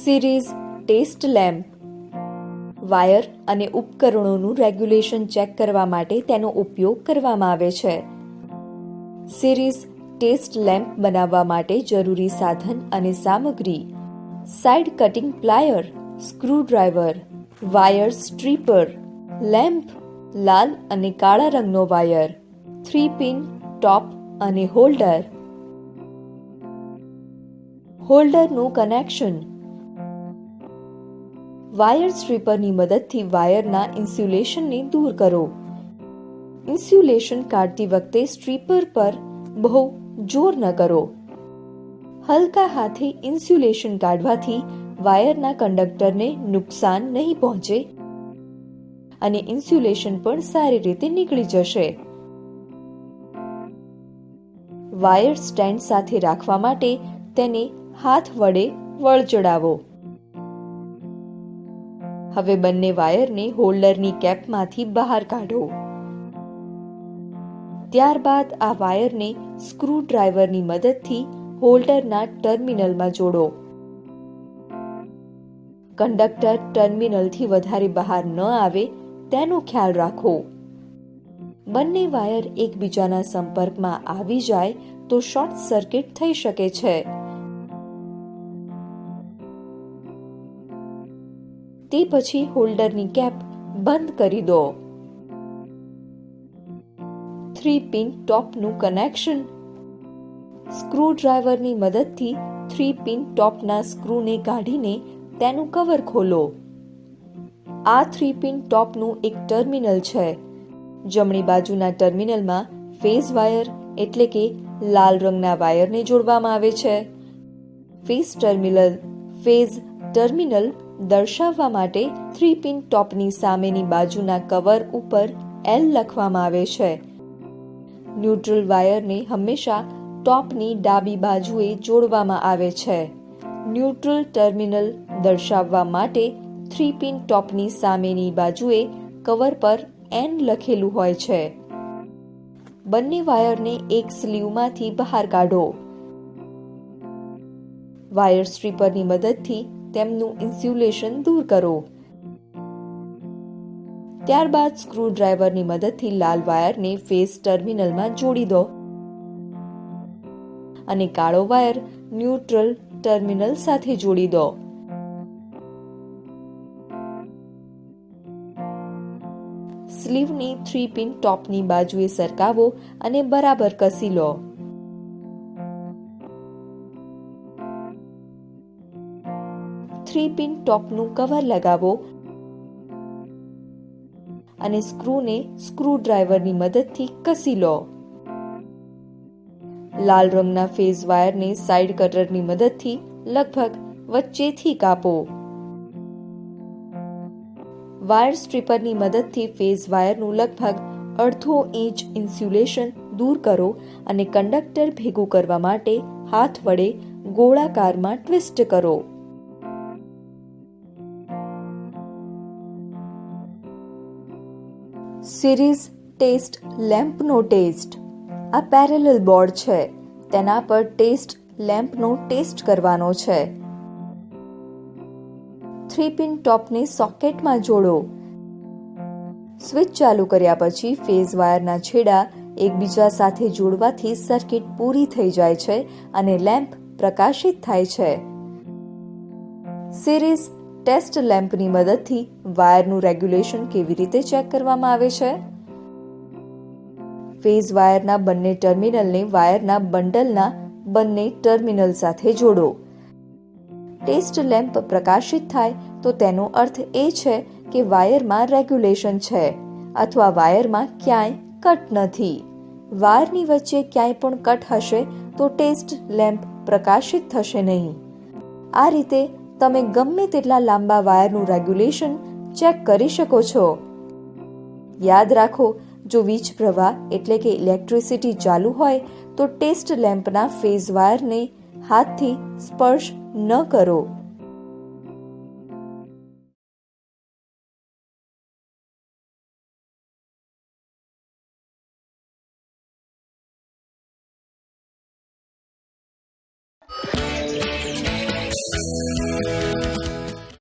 Series test lamp wire અને ઉપકરણોનું regulation check કરવા માટે તેનો ઉપયોગ કરવામાં આવે છે. સિરીઝ ટેસ્ટ લેમ્પ બનાવવા માટે જરૂરી સાધન અને સામગ્રી: side cutting plier, screwdriver, wire stripper, lamp, લાલ અને કાળા રંગનો વાયર, 3-પિન ટોપ અને હોલ્ડર. હોલ્ડરનું કનેક્શન: વાયર સ્ટ્રીપરની મદદથી વાયરના ઇન્સ્યુલેશનને દૂર કરો. ઇન્સ્યુલેશન કાઢતી વખતે સ્ટ્રીપર પર બહુ જોર ન કરો. હલકા હાથે ઇન્સ્યુલેશન કાઢવાથી વાયરના કંડક્ટરને નુકસાન નહીં પહોંચે અને ઇન્સ્યુલેશન પણ સારી રીતે નીકળી જશે. વાયર સ્ટેન્ડ સાથે રાખવા માટે તેને હાથ વડે વળચડાવો. હવે બંને વાયરને હોલ્ડરની કેપમાંથી બહાર કાઢો. ત્યારબાદ આ વાયરને સ્ક્રૂડ્રાઈવરની મદદથી હોલ્ડરના ટર્મિનલમાં જોડો. કંડક્ટર ટર્મિનલથી વધારે બહાર ન આવે તેનો ખ્યાલ રાખો. બંને વાયર એકબીજાના સંપર્કમાં આવી જાય તો શોર્ટ સર્કિટ થઈ શકે છે. તે પછી હોલ્ડરની કેપ બંધ કરી દો. 3-પિન ટોપનું કનેક્શન: સ્ક્રૂડ્રાઈવરની મદદથી 3-પિન ટોપના સ્ક્રૂને કાઢીને તેનું કવર ખોલો. આ 3-પિન ટોપનું એક ટર્મિનલ છે. જમણી બાજુના ટર્મિનલમાં ફેઝ વાયર એટલે કે લાલ રંગના વાયરને જોડવામાં આવે છે. ફેઝ ટર્મિનલ દર્શાવવા માટે 3-પિન ટોપની સામેની બાજુના કવર ઉપર L લખવામાં આવે છે. ન્યુટ્રલ વાયરને હંમેશા ટોપની ડાબી બાજુએ જોડવામાં આવે છે. ન્યુટ્રલ ટર્મિનલ દર્શાવવા માટે 3-પિન ટોપની સામેની બાજુએ કવર પર N લખેલું હોય છે. બંને વાયરને એક સ્લીવમાંથી બહાર કાઢો. વાયર સ્ટ્રીપરની મદદથી તેમનું ઇન્સ્યુલેશન દૂર કરો. ત્યારબાદ સ્ક્રૂડ્રાઈવરની મદદથી લાલ વાયરને ફેઝ ટર્મિનલમાં જોડી દો અને કાળો વાયર ન્યુટ્રલ ટર્મિનલ સાથે જોડી દો. સ્લીવની 3-પિન ટોપની બાજુએ સરકાવો અને બરાબર કસી લો. થ્રી-પિન ટોપનું કવર લગાવો અને સ્ક્રૂને સ્ક્રૂડ્રાઈવરની મદદથી કસી લો. લાલ રંગના ફેઝ વાયરને સાઇડ કટરની મદદથી લગભગ વચ્ચેથી કાપો. વાયર સ્ટ્રીપરની મદદથી ફેઝ વાયરનું લગભગ અડધો ઇંચ ઇન્સ્યુલેશન દૂર કરો અને કંડક્ટર ભેગું કરવા માટે હાથ વડે ગોળાકારમાં ટ્વિસ્ટ કરો. સિરીઝ ટેસ્ટ લેમ્પનો ટેસ્ટ: આ પેરેલલ બોર્ડ છે. તેના પર ટેસ્ટ લેમ્પનો ટેસ્ટ કરવાનો છે. 3-પિન ટોપને સોકેટમાં જોડો. સ્વિચ ચાલુ કર્યા પછી ફેઝ વાયરના છેડા એકબીજા સાથે જોડવાથી સર્કિટ પૂરી થઈ જાય છે અને લેમ્પ પ્રકાશિત થાય છે. સિરીઝ ટેસ્ટ લેમ્પની મદદથી વાયરનું રેગ્યુલેશન કેવી રીતે ચેક કરવામાં આવે છે? ફેઝ વાયરના બંને ટર્મિનલને વાયરના બંડલના બંને ટર્મિનલ સાથે જોડો. ટેસ્ટ લેમ્પ પ્રકાશિત થાય તો તેનો અર્થ એ છે કે વાયરમાં રેગ્યુલેશન છે અથવા વાયરમાં ક્યાંય કટ નથી. વાયરની વચ્ચે ક્યાંય પણ કટ હશે તો ટેસ્ટ લેમ્પ પ્રકાશિત થશે નહીં. આ રીતે તમે ગમે તેટલા લાંબા વાયરનું રેગ્યુલેશન ચેક કરી શકો છો. યાદ રાખો, જો વીજ પ્રવાહ એટલે કે ઇલેક્ટ્રિસિટી ચાલુ હોય તો ટેસ્ટ લેમ્પના ફેઝ વાયરને હાથથી સ્પર્શ ન કરો.